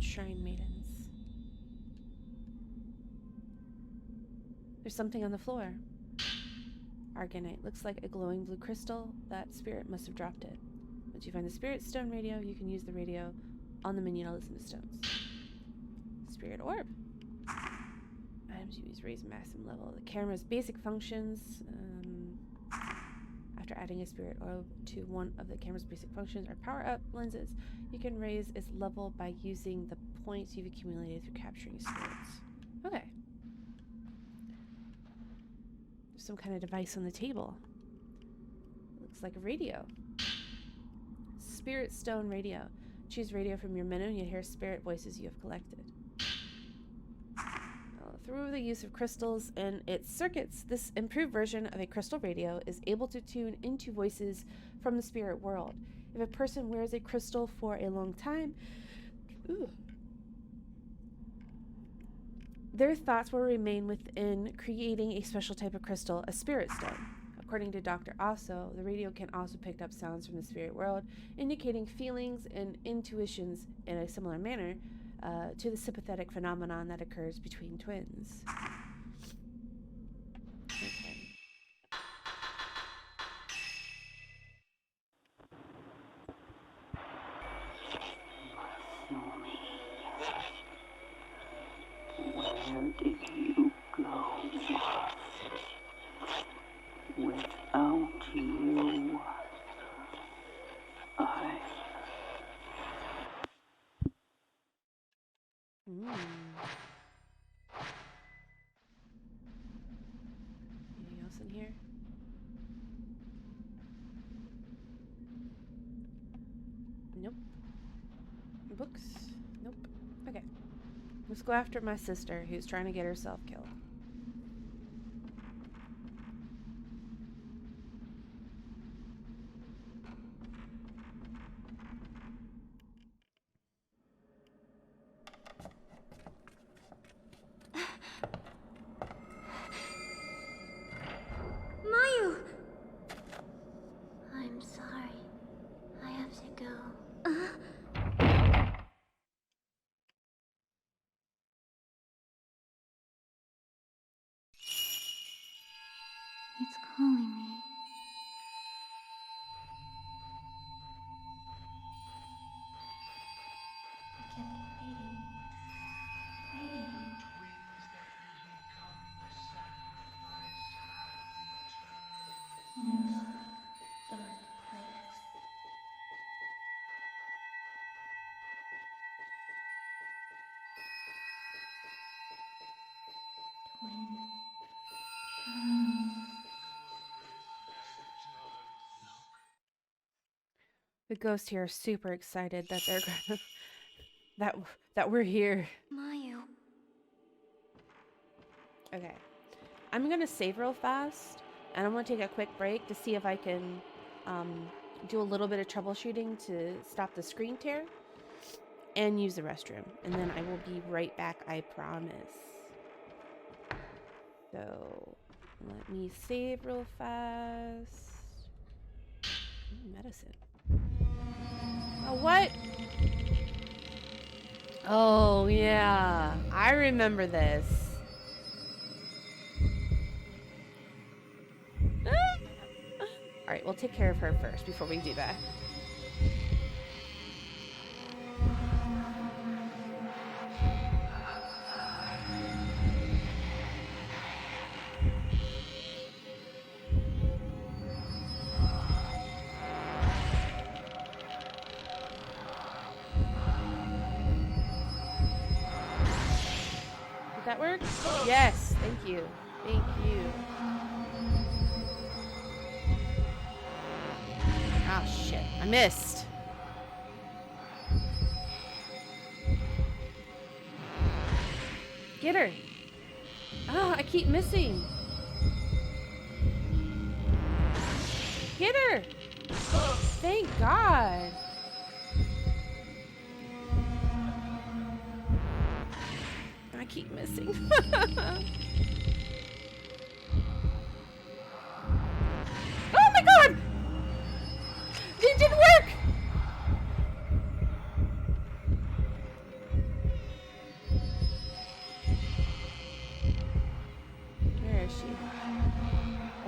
Shrine Maidens. There's something on the floor. Argonite. Looks like a glowing blue crystal. That spirit must have dropped it. Once you find the spirit stone radio, you can use the radio on the menu to listen to stones. Spirit orb. Items you use raise maximum level. The camera's basic functions. After adding a spirit orb to one of the camera's basic functions or power-up lenses, you can raise its level by using the points you've accumulated through capturing spirits. Okay. There's some kind of device on the table. Looks like a radio. Spirit stone radio. Choose radio from your menu and you hear spirit voices you have collected. Through the use of crystals and its circuits, this improved version of a crystal radio is able to tune into voices from the spirit world. If a person wears a crystal for a long time, their thoughts will remain within, creating a special type of crystal, a spirit stone. According to Dr. Aso, the radio can also pick up sounds from the spirit world, indicating feelings and intuitions in a similar manner to the sympathetic phenomenon that occurs between twins. Okay. Where did you go? Without you, I... Anything else in here? Nope. Books? Nope. Okay. Let's go after my sister who's trying to get herself killed. I'm sorry. I have to go. It's calling me. I kept waiting. In a dark place. Twin shrines. The ghosts here are super excited that they're gonna that we're here. Mayu. Okay. I'm gonna save real fast and I'm gonna take a quick break to see if I can do a little bit of troubleshooting to stop the screen tear and use the restroom. And then I will be right back, I promise. So let me save real fast. Medicine. Oh, what? Oh, yeah. I remember this. Alright, we'll take care of her first before we do that. Did that work? Yes, thank you. Thank you. Ah, shit. I missed. Get her. Oh, I keep missing. Get her. Thank God. I keep missing. Oh my God! It didn't work!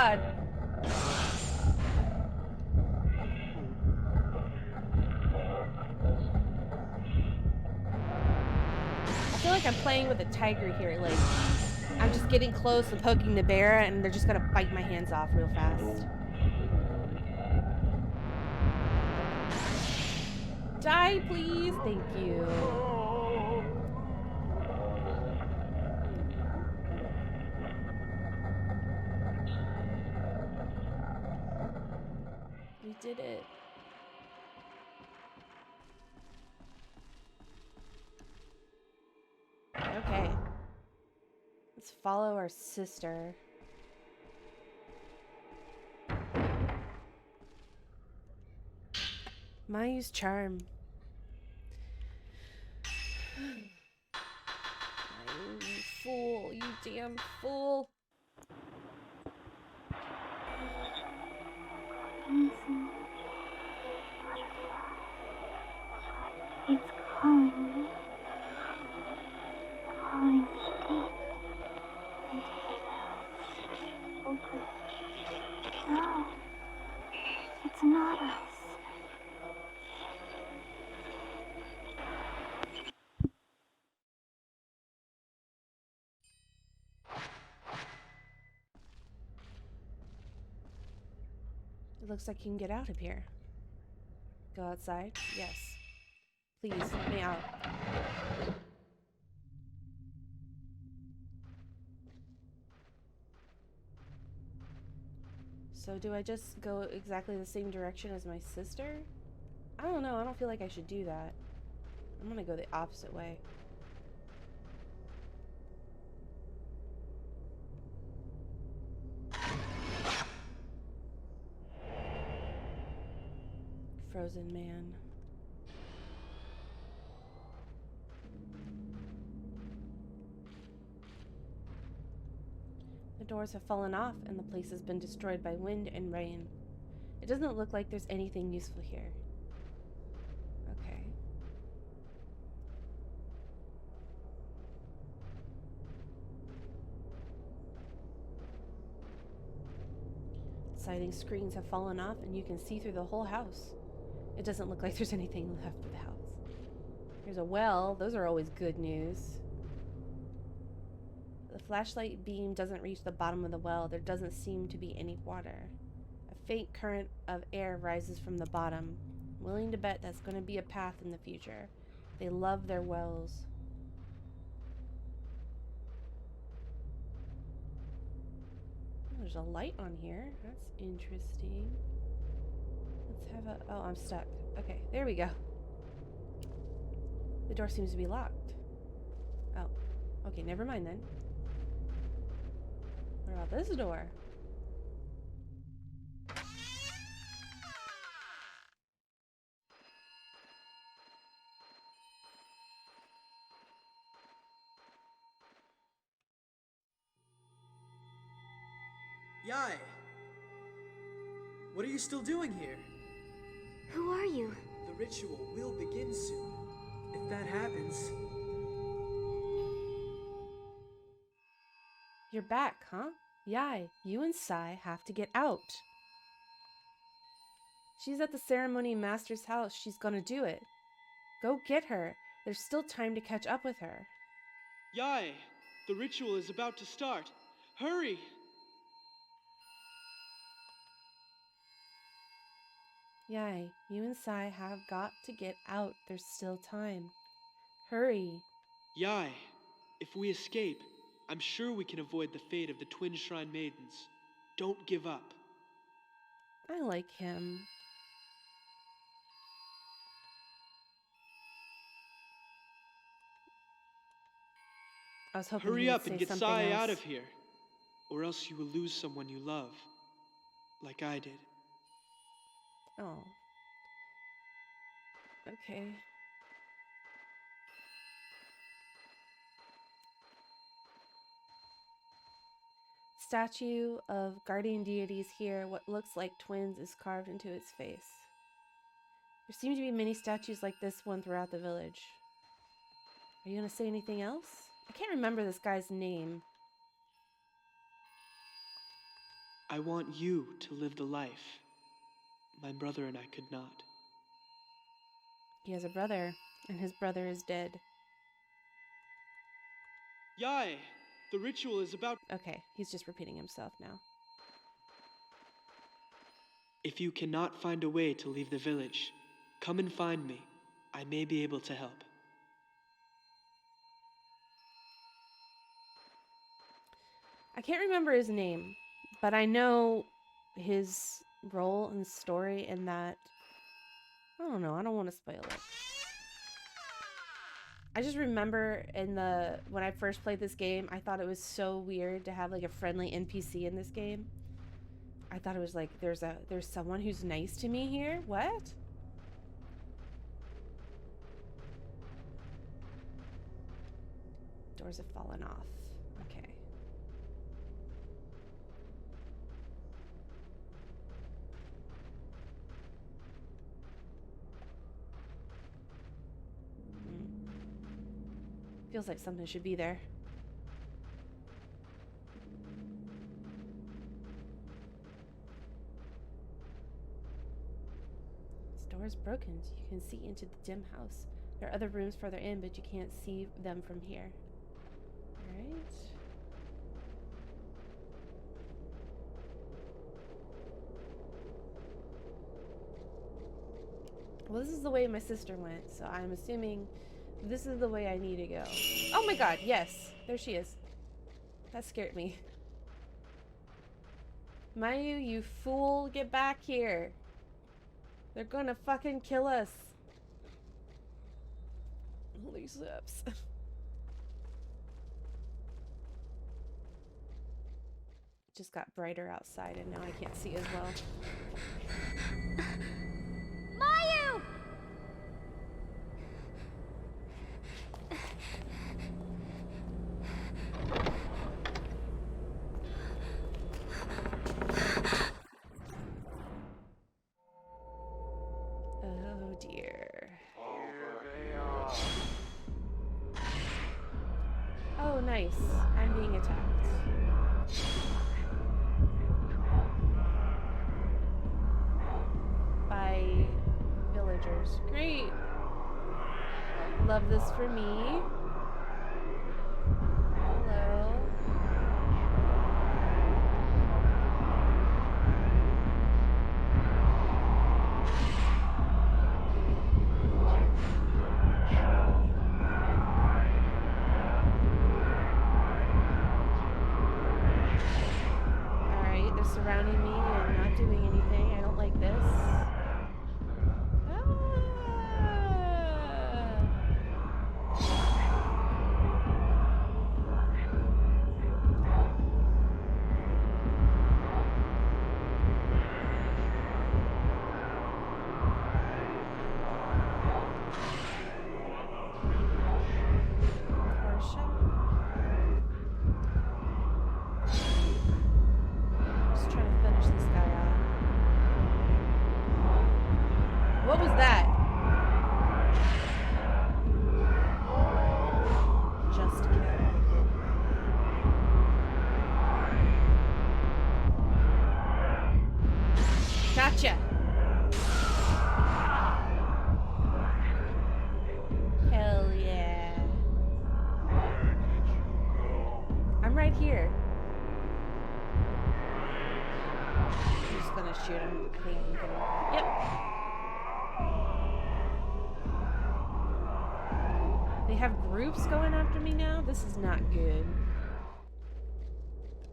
god. I feel like I'm playing with a tiger here. Like, I'm just getting close and poking the bear, and they're just gonna bite my hands off real fast. Die, please. Thank you. We did it. Okay. Let's follow our sister. Mayu's charm. Mayu, you fool. You damn fool. It's calling me. Calling me deep into the open. No, it's not us. It looks like you can get out of here. Go outside? Yes. Please, let me out. So do I just go exactly the same direction as my sister? I don't know. I don't feel like I should do that. I'm gonna go the opposite way. Frozen man. The doors have fallen off and the place has been destroyed by wind and rain. It doesn't look like there's anything useful here. Okay. Siding screens have fallen off and you can see through the whole house. It doesn't look like there's anything left of the house. There's a well. Those are always good news. The flashlight beam doesn't reach the bottom of the well. There doesn't seem to be any water. A faint current of air rises from the bottom. I'm willing to bet that's going to be a path in the future. They love their wells. Oh, there's a light on here. That's interesting. Let's have a... Oh, I'm stuck. Okay, there we go. The door seems to be locked. Oh, okay, never mind then. What about this door? Yai! What are you still doing here? Who are you? The ritual will begin soon. If that happens... You're back, huh? Yai, you and Sai have to get out. She's at the ceremony master's house. She's gonna do it. Go get her. There's still time to catch up with her. Yai! The ritual is about to start. Hurry! Yai, you and Sai have got to get out. There's still time. Hurry. Yai, if we escape, I'm sure we can avoid the fate of the Twin Shrine Maidens. Don't give up. I like him. I was hoping Hurry he would up and say get something Sai else. out of here, or else you will lose someone you love, like I did. Oh. Okay. Statue of guardian deities here. What looks like twins is carved into its face. There seem to be many statues like this one throughout the village. Are you gonna say anything else? I can't remember this guy's name. I want you to live the life my brother and I could not. He has a brother, and his brother is dead. Yai, the ritual is about. Okay, he's just repeating himself now. If you cannot find a way to leave the village, come and find me. I may be able to help. I can't remember his name, but I know his role and story in that. I don't know, I don't want to spoil it. I just remember when I first played this game, I thought it was so weird to have like a friendly NPC in this game. I thought it was like there's someone who's nice to me here. What? Doors have fallen off. Okay. Feels like something should be there. This door is broken, so you can see into the dim house. There are other rooms further in, but you can't see them from here. Alright. Well, this is the way my sister went, so I'm assuming this is the way I need to go. Oh my god, yes! There she is. That scared me. Mayu, you fool, get back here. They're gonna fucking kill us. Holy zips. Just got brighter outside and now I can't see as well. Mayu! Oh dear. Oh nice. I'm being attacked. By villagers. Great. Love this for me. Hello. Alright, they're surrounding me and not doing anything. I don't like this. Portia? Just trying to finish this guy off. What was that? Just kill. Gotcha. Hell yeah. I'm right here. I'm just gonna shoot him. I think I can get him. Yep. They have groups going after me now? This is not good.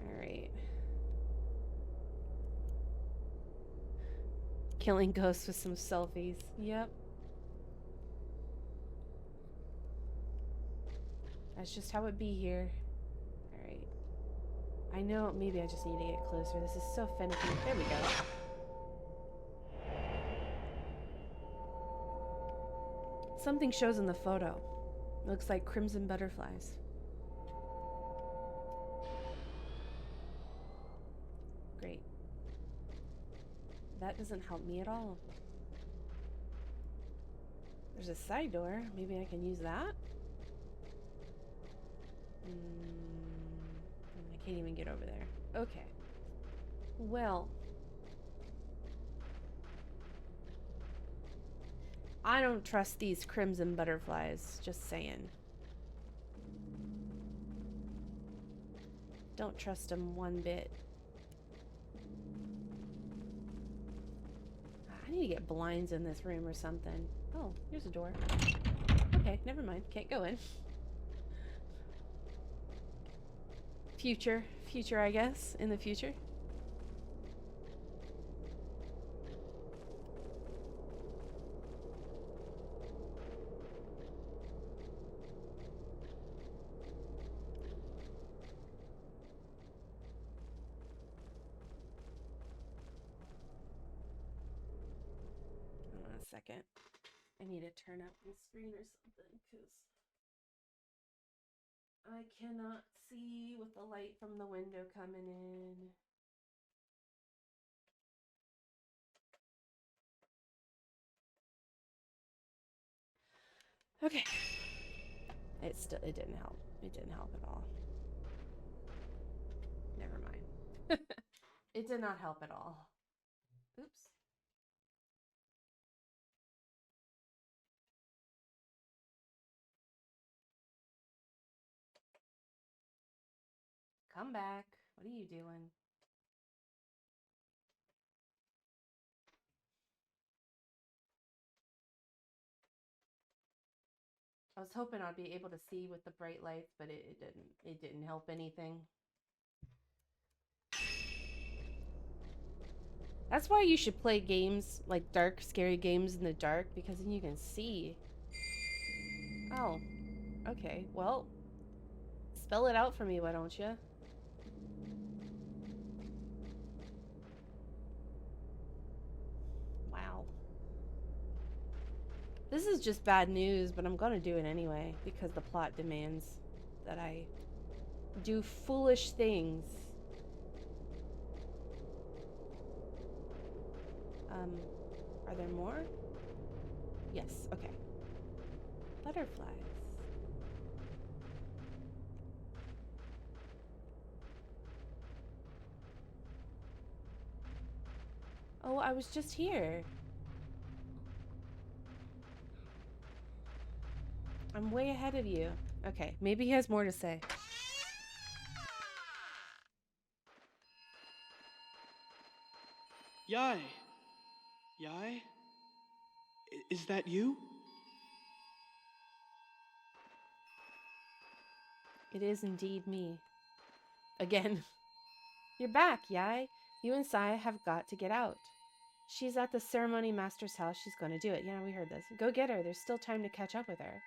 Alright. Killing ghosts with some selfies. Yep. That's just how it be here. Alright. I know maybe I just need to get closer. This is so finicky. There we go. Something shows in the photo. Looks like crimson butterflies. Great. That doesn't help me at all. There's a side door. Maybe I can use that? I can't even get over there. Okay. Well, I don't trust these crimson butterflies, just saying. Don't trust them one bit. I need to get blinds in this room or something. Oh, here's a door. Okay, never mind. Can't go in. Future, I guess, in the future. Hold on a second. I need to turn up the screen or something because I cannot see with the light from the window coming in. Okay. It didn't help. It didn't help at all. Never mind. It did not help at all. Oops. Come back. What are you doing? I was hoping I'd be able to see with the bright lights, but it didn't. It didn't help anything. That's why you should play games like dark, scary games in the dark, because then you can see. Oh, okay. Well, spell it out for me, why don't you? Wow. This is just bad news, but I'm gonna do it anyway because the plot demands that I do foolish things. Are there more? Yes, okay. Butterflies. Oh, I was just here. I'm way ahead of you. Okay, maybe he has more to say. Yai! Yai? Is that you? It is indeed me. Again. You're back, Yai. You and Sai have got to get out. She's at the ceremony master's house. She's going to do it. Yeah, we heard this. Go get her. There's still time to catch up with her.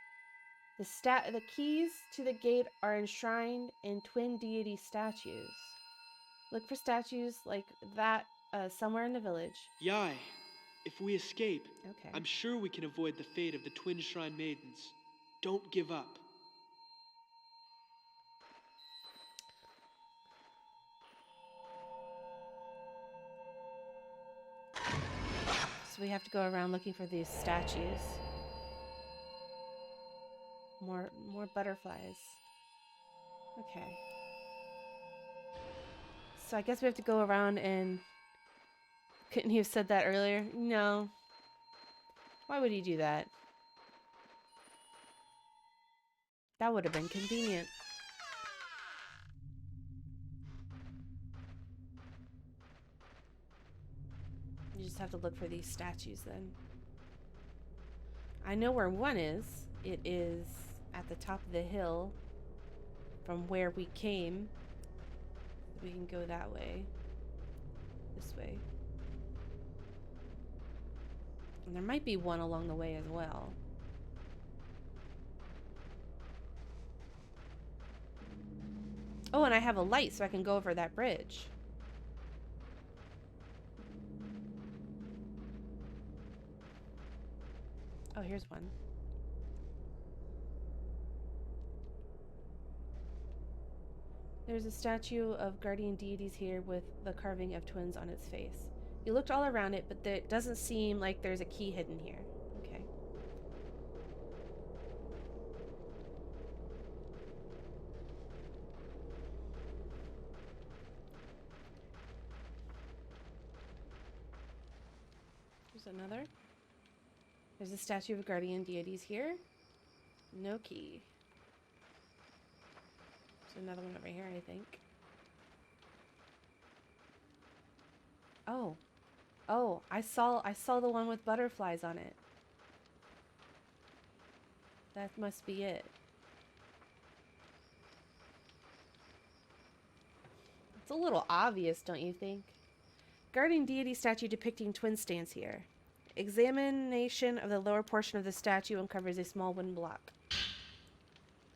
The keys to the gate are enshrined in twin deity statues. Look for statues like that somewhere in the village. Yai, if we escape, Okay. I'm sure we can avoid the fate of the Twin Shrine Maidens. Don't give up. So we have to go around looking for these statues. More butterflies. Okay. So I guess we have to go around and... Couldn't he have said that earlier? No. Why would he do that? That would have been convenient. You just have to look for these statues then. I know where one is. It is at the top of the hill from where we came. We can go that way. This way. And there might be one along the way as well. Oh, and I have a light so I can go over that bridge. Oh, here's one. There's a statue of guardian deities here with the carving of twins on its face. You looked all around it, but it doesn't seem like there's a key hidden here. Okay. There's a statue of guardian deities here. No key. There's another one over here, I think. Oh. Oh, I saw the one with butterflies on it. That must be it. It's a little obvious, don't you think? Guardian deity statue depicting twin stands here. Examination of the lower portion of the statue uncovers a small wooden block.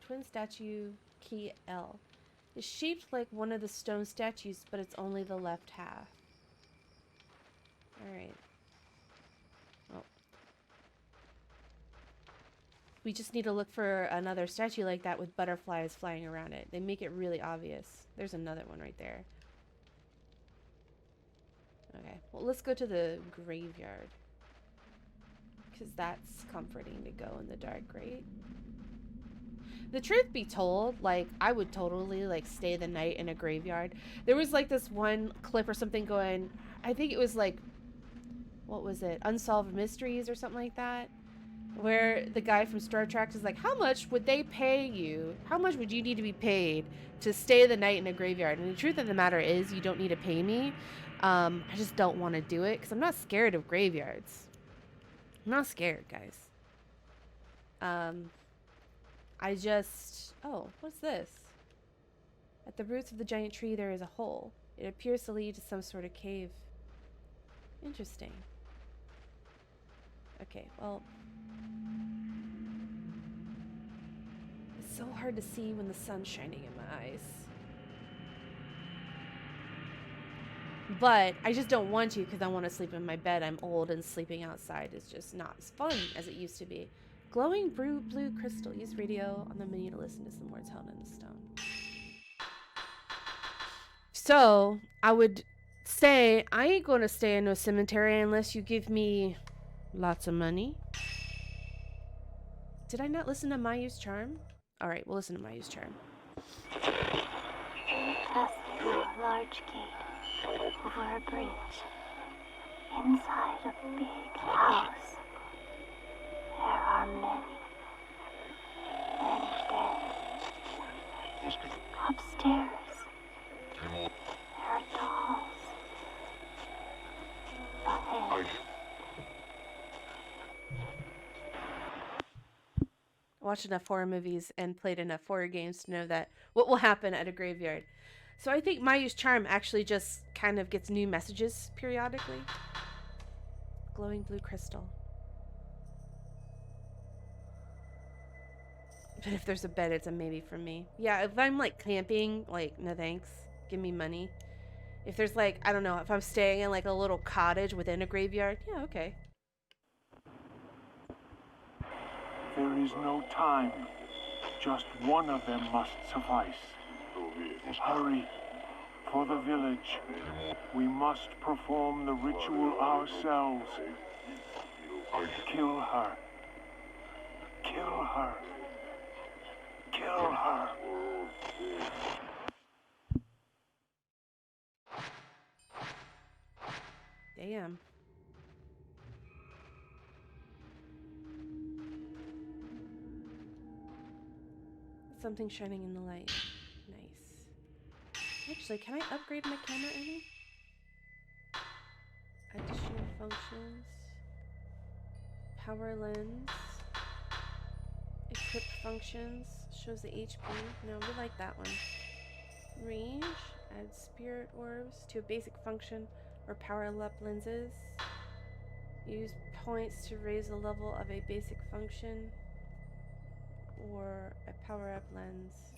Twin statue key L. It's shaped like one of the stone statues, but it's only the left half. Alright. Well. We just need to look for another statue like that with butterflies flying around it. They make it really obvious. There's another one right there. Okay, well, let's go to the graveyard. Because that's comforting to go in the dark, right? The truth be told, like, I would totally, like, stay the night in a graveyard. There was, like, this one clip or something going, I think it was, like, what was it? Unsolved Mysteries or something like that. Where the guy from Star Trek is like, how much would they pay you? How much would you need to be paid to stay the night in a graveyard? And the truth of the matter is, you don't need to pay me. I just don't want to do it because I'm not scared of graveyards. I'm not scared, guys. I just... Oh, what's this? At the roots of the giant tree, there is a hole. It appears to lead to some sort of cave. Interesting. Okay, well... It's so hard to see when the sun's shining in my eyes. But I just don't want to because I want to sleep in my bed. I'm old and sleeping outside is just not as fun as it used to be. Glowing blue crystal. Use radio on the menu to listen to some words held in the stone. So I would say I ain't going to stay in no cemetery unless you give me lots of money. Did I not listen to Mayu's charm? All right, we'll listen to Mayu's charm. Pass through a large gate, over a bridge, inside a big house. There are many dead. Upstairs, there are dolls. Ahead. Watched enough horror movies and played enough horror games to know that what will happen at a graveyard. So I think Mayu's charm actually just kind of gets new messages periodically. Glowing blue crystal. But if there's a bed, it's a maybe for me. Yeah, if I'm like camping, like, no thanks. Give me money. If there's like, I don't know, if I'm staying in like a little cottage within a graveyard, yeah, okay. There is no time. Just one of them must suffice. Hurry. For the village. We must perform the ritual ourselves. Kill her. Kill her. Kill her. Damn. Something shining in the light. Nice. Actually, can I upgrade my camera any? Additional functions. Power lens. Equip functions. Shows the HP. No, we like that one. Range. Add spirit orbs to a basic function or power up lenses. Use points to raise the level of a basic function or a power up lens.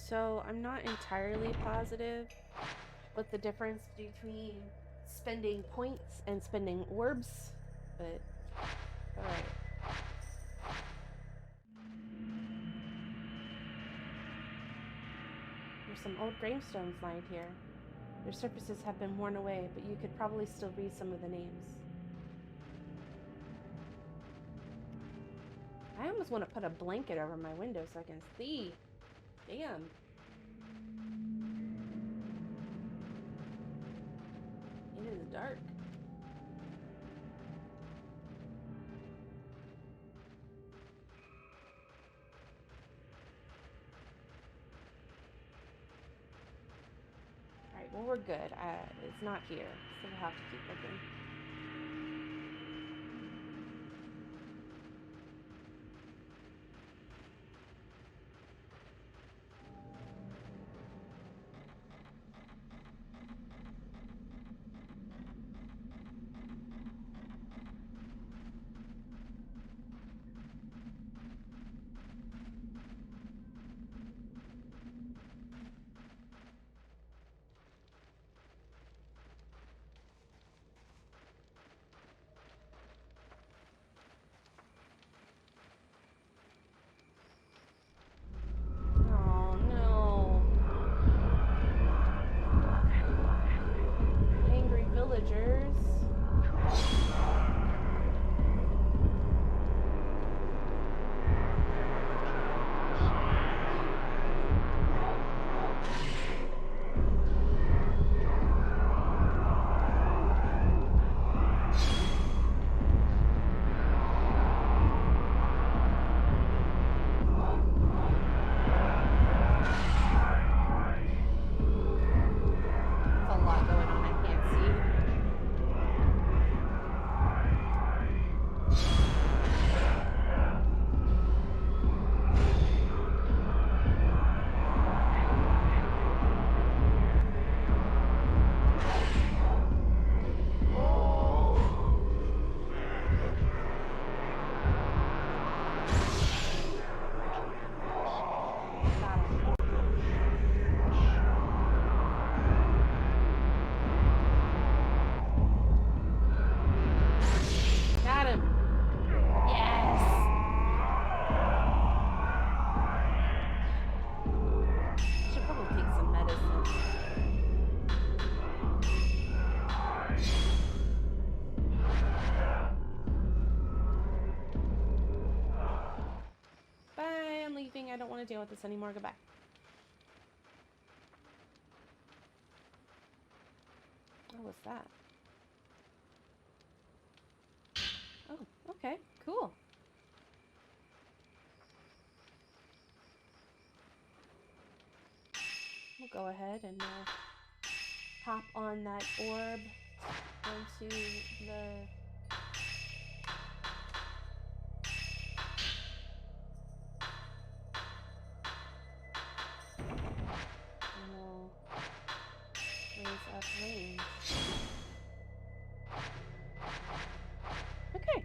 So I'm not entirely positive what the difference between spending points and spending orbs, but alright. There's some old gravestones lined here. Their surfaces have been worn away, but you could probably still read some of the names. I almost want to put a blanket over my window so I can see. Damn. It is dark. Alright, well we're good. It's not here, so we'll have to keep looking. Oh no. Angry villagers. There's a lot going on I can't see. Got him. Got him. Yes. Should probably take some medicine. Bye, I'm leaving. I don't want to deal with this anymore. Goodbye. What was that? Oh, okay, cool. We'll go ahead and hop on that orb onto the... and we'll raise up range. Okay.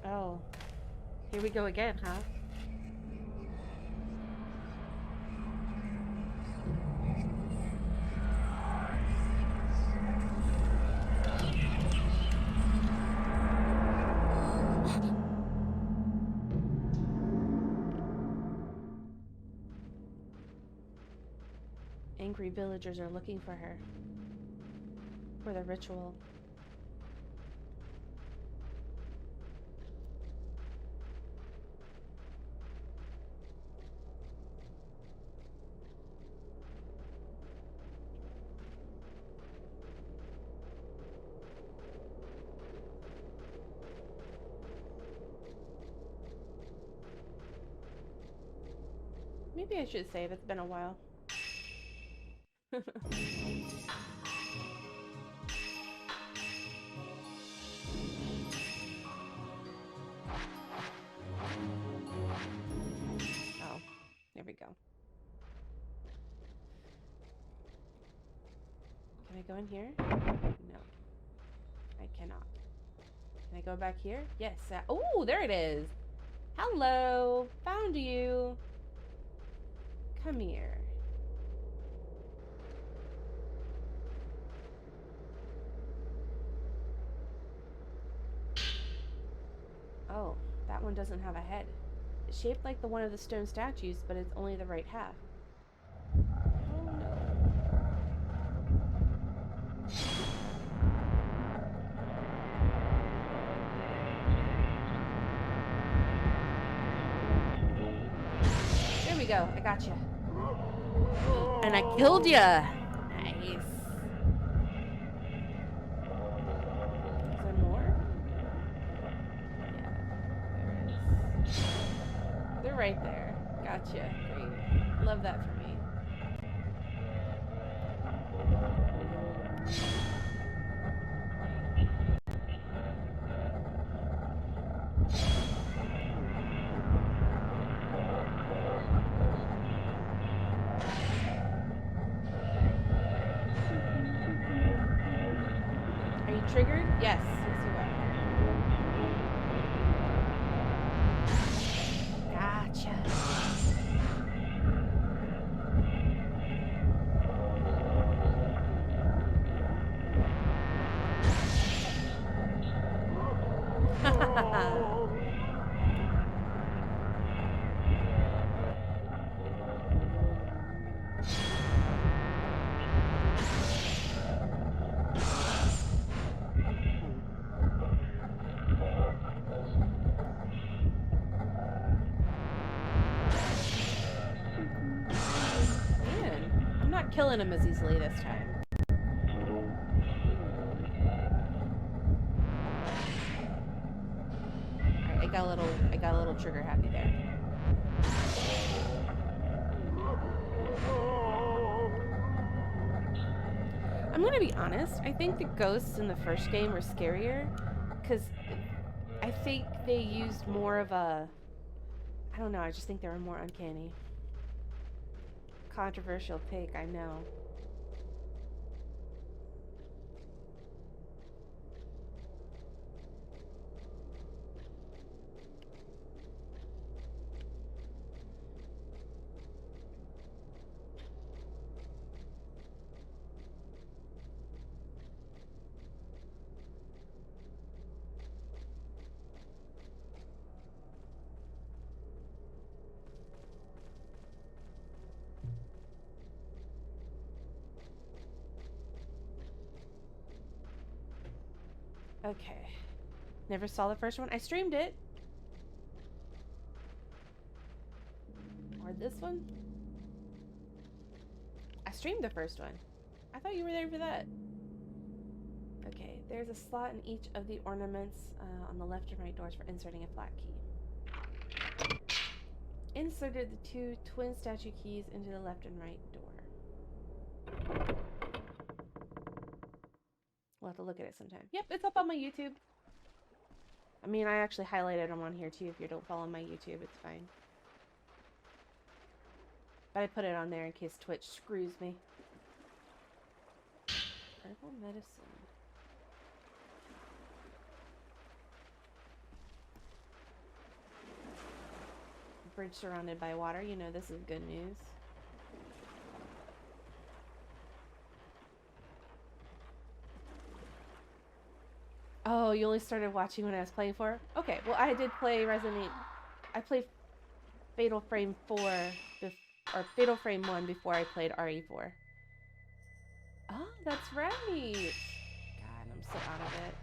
Oh, here we go again, huh? Angry villagers are looking for her. For the ritual. Maybe I should save. It's been a while. Oh, there we go. Can I go in here? No. I cannot. Can I go back here? Yes. Oh, there it is. Hello. Found you. Come here. Oh, that one doesn't have a head. It's shaped like the one of the stone statues, but it's only the right half. Oh no. There we go. I got you. And I killed ya. Nice. Is there more? Yeah, there is. They're right there. Gotcha. Great. Love that for me. Are you triggered? Yes. Yes, you are. Gotcha. Man, I'm not killing him as easily this time. Alright, I got a little trigger happy there. I'm gonna be honest, I think the ghosts in the first game were scarier, because I think they used more of a, I don't know, I just think they were more uncanny. Controversial take, I know. Okay. Never saw the first one. I streamed it. Or this one? I streamed the first one. I thought you were there for that. Okay, there's a slot in each of the ornaments on the left and right doors for inserting a flat key. Inserted the two twin statue keys into the left and right door. We'll have to look at it sometime. Yep, it's up on my YouTube. I mean, I actually highlighted them on here too. If you don't follow my YouTube, it's fine. But I put it on there in case Twitch screws me. Herbal medicine. Bridge surrounded by water. You know this is good news. Oh, you only started watching when I was playing 4? Okay, well I did play I played Fatal Frame 4 or Fatal Frame 1 before I played RE4. Oh, that's right. God, I'm so out of it.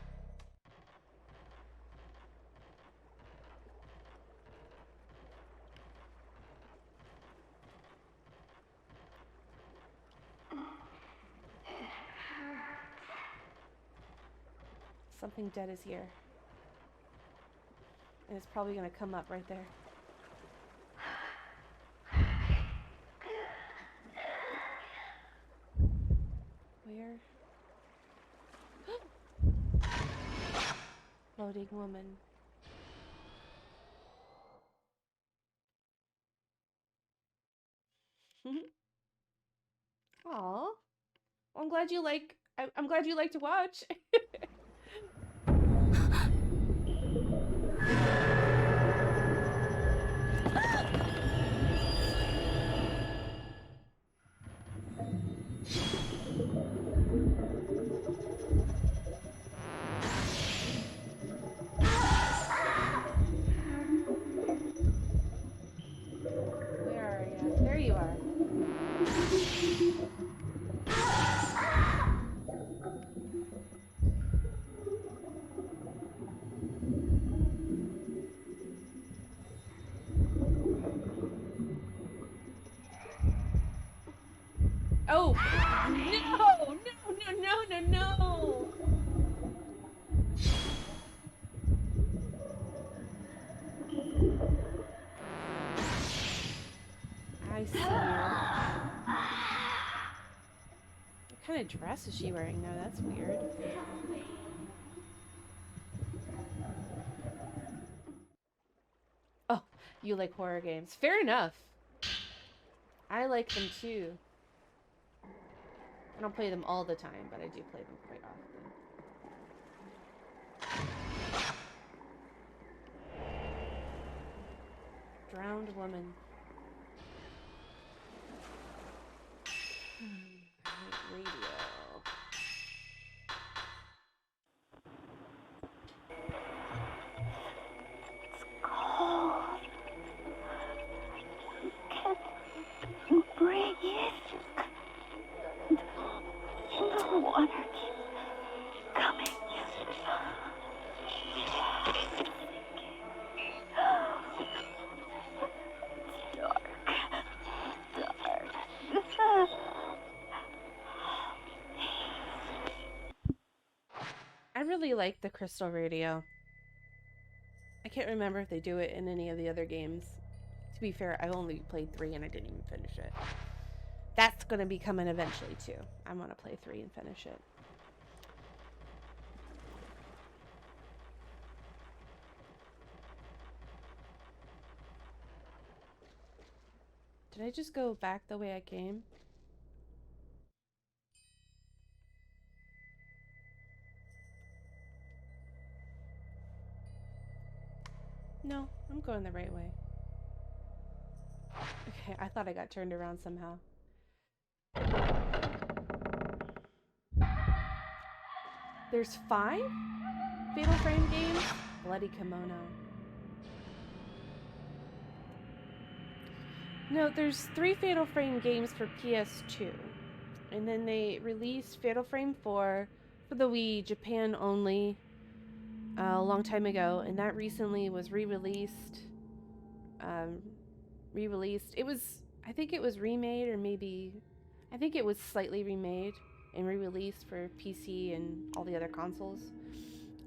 Something dead is here. And it's probably gonna come up right there. Floating woman. Aw. I'm glad you like. I'm glad you like to watch. Where are you? There you are. Oh no! No! No! No! No! No! I see you. What kind of dress is she wearing now? That's weird. Oh, you like horror games. Fair enough. I like them too. I don't play them all the time, but I do play them quite often. Drowned woman. Radio. It's cold. Can you bring it? The water keeps coming. It's dark. Dark. I really like the crystal radio. I can't remember if they do it in any of the other games. To be fair, I only played 3 and I didn't even finish it. That's going to be coming eventually too. I want to play 3 and finish it. Did I just go back the way I came? No, I'm going the right way. Okay, I thought I got turned around somehow. There's 5 Fatal Frame games? Bloody Kimono. No, there's 3 Fatal Frame games for PS2. And then they released Fatal Frame 4 for the Wii, Japan only, a long time ago. And that recently was re-released. It was, I think it was remade, or maybe, I think it was slightly remade and re-released for PC and all the other consoles.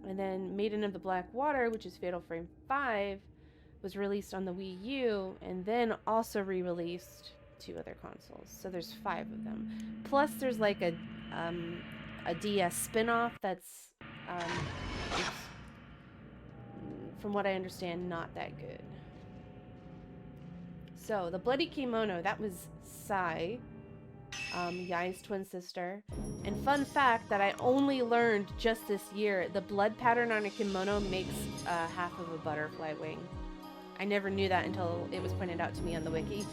And then Maiden of the Black Water, which is Fatal Frame 5, was released on the Wii U and then also re-released to other consoles. So there's 5 of them. Plus there's like a DS spin-off that's, from what I understand, not that good. So the Bloody Kimono, that was Sai, Yai's twin sister. And fun fact that I only learned just this year, the blood pattern on a kimono makes half of a butterfly wing. I never knew that until it was pointed out to me on the wiki.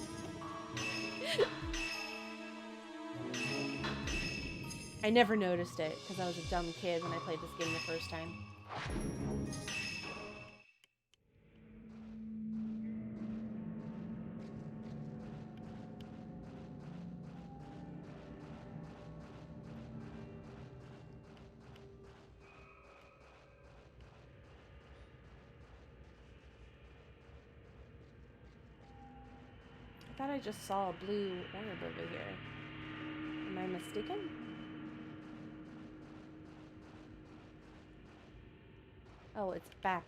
I never noticed it because I was a dumb kid when I played this game the first time. I thought I just saw a blue orb over here. Am I mistaken? Oh, it's back.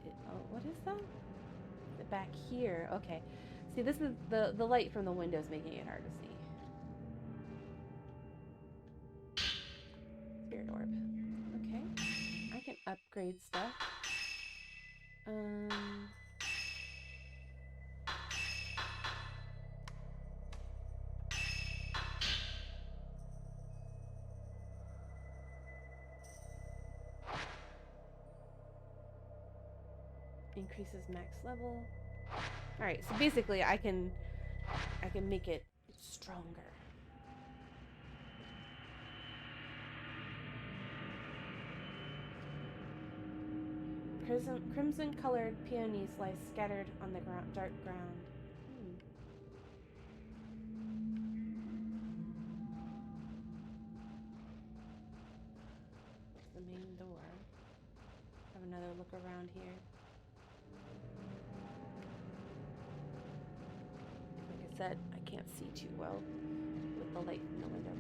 Oh, what is that? Is it back here? Okay. See, this is the light from the windows making it hard to see. Spirit orb. Okay. I can upgrade upgrade stuff. Increases max level. Alright, so basically I can make it stronger. Crimson-colored peonies lie scattered on the dark ground. It's the main door. Have another look around here. Like I said, I can't see too well with the light from the window